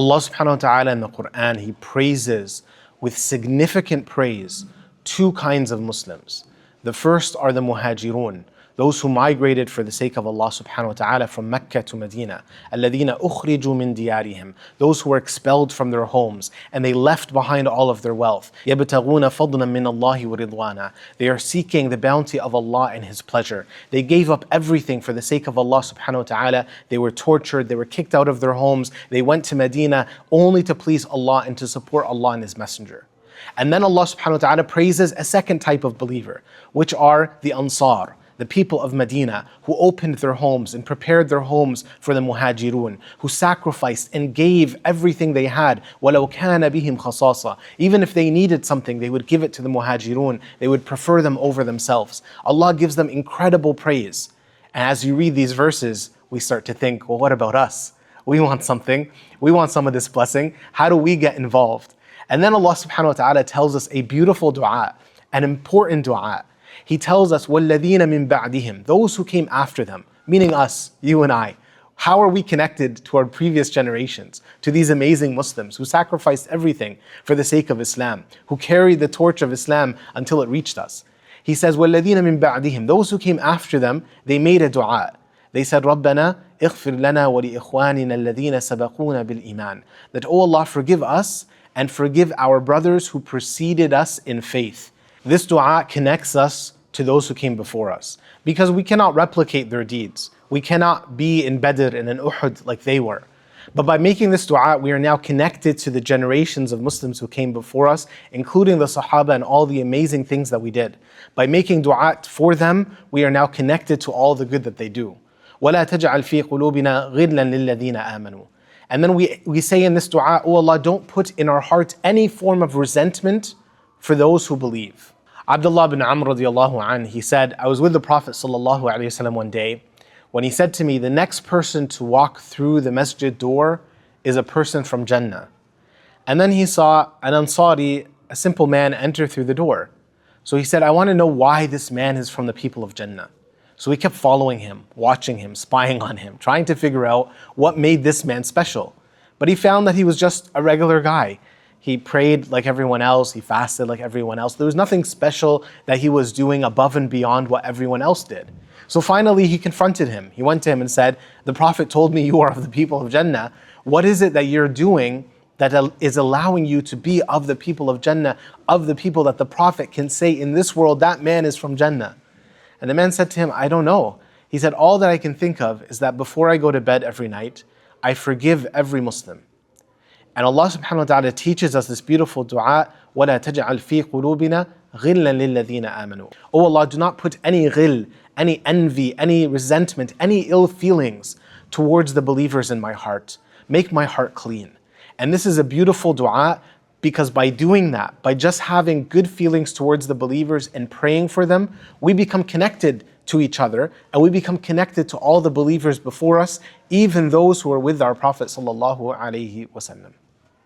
Allah Subhanahu Wa Ta'ala in the Quran, He praises with significant praise two kinds of Muslims. The first are the Muhajirun, those who migrated for the sake of Allah Subhanahu Wa Ta'ala from Mecca to Medina. الَّذِينَ أُخْرِجُوا مِن دِيَارِهِمْ, those who were expelled from their homes and they left behind all of their wealth. يَبْتَغُونَ فَضْلًا مِّنَ اللَّهِ وَرِضْوَانًا, they are seeking the bounty of Allah and His pleasure. They gave up everything for the sake of Allah Subhanahu Wa Ta'ala. They were tortured, they were kicked out of their homes. They went to Medina only to please Allah and to support Allah and His Messenger. And then Allah Subhanahu Wa Ta'ala praises a second type of believer, which are the Ansar, the people of Medina, who opened their homes and prepared their homes for the Muhajirun, who sacrificed and gave everything they had. وَلَوْ كَانَ بِهِمْ خَصَاصَةً, even if they needed something, they would give it to the Muhajirun. They would prefer them over themselves. Allah gives them incredible praise. And as you read these verses, we start to think, well, what about us? We want something. We want some of this blessing. How do we get involved? And then Allah Subhanahu Wa Ta'ala tells us a beautiful dua, an important dua. He tells us, وَالَّذِينَ مِن بَعْدِهِمْ, those who came after them, meaning us, you and I. How are we connected to our previous generations, to these amazing Muslims who sacrificed everything for the sake of Islam, who carried the torch of Islam until it reached us? He says, وَالَّذِينَ مِن بَعْدِهِمْ, those who came after them, they made a dua. They said, رَبَّنَا اغْفِرْ لَنَا وَلِإِخْوَانِنَا الَّذِينَ سَبَقُونَا بِالْإِيمَانِ, that, oh Allah, forgive us and forgive our brothers who preceded us in faith. This dua connects us to those who came before us, because we cannot replicate their deeds. We cannot be in Badr and in Uhud like they were. But by making this dua, we are now connected to the generations of Muslims who came before us, including the Sahaba and all the amazing things that we did. By making dua for them, we are now connected to all the good that they do. وَلَا تَجْعَلْ فِي قُلُوبِنَا غِلًّا لِلَّذِينَ آمَنُوا. And then we say in this dua, oh Allah, don't put in our hearts any form of resentment for those who believe. Abdullah bin Amr radiallahu anh, he said, I was with the Prophet sallallahu alaihi wasallam one day when he said to me, the next person to walk through the masjid door is a person from Jannah. And then he saw an Ansari, a simple man, enter through the door. So he said, I want to know why this man is from the people of Jannah. So he kept following him, watching him, spying on him, trying to figure out what made this man special. But he found that he was just a regular guy. He prayed like everyone else, he fasted like everyone else. There was nothing special that he was doing above and beyond what everyone else did. So finally he confronted him. He went to him and said, the Prophet told me you are of the people of Jannah. What is it that you're doing that is allowing you to be of the people of Jannah, of the people that the Prophet can say in this world, that man is from Jannah? And the man said to him, I don't know. He said, all that I can think of is that before I go to bed every night, I forgive every Muslim. And Allah Subhanahu Wa Ta'ala teaches us this beautiful dua, وَلَا تَجْعَلْ فِي قُلُوبِنَا غِلًّا لِلَّذِينَ آمَنُوا. Oh Allah, do not put any ghil, any envy, any resentment, any ill feelings towards the believers in my heart. Make my heart clean. And this is a beautiful dua, because by doing that, by just having good feelings towards the believers and praying for them, we become connected to each other, and we become connected to all the believers before us, even those who are with our Prophet sallallahu alaihi wasallam.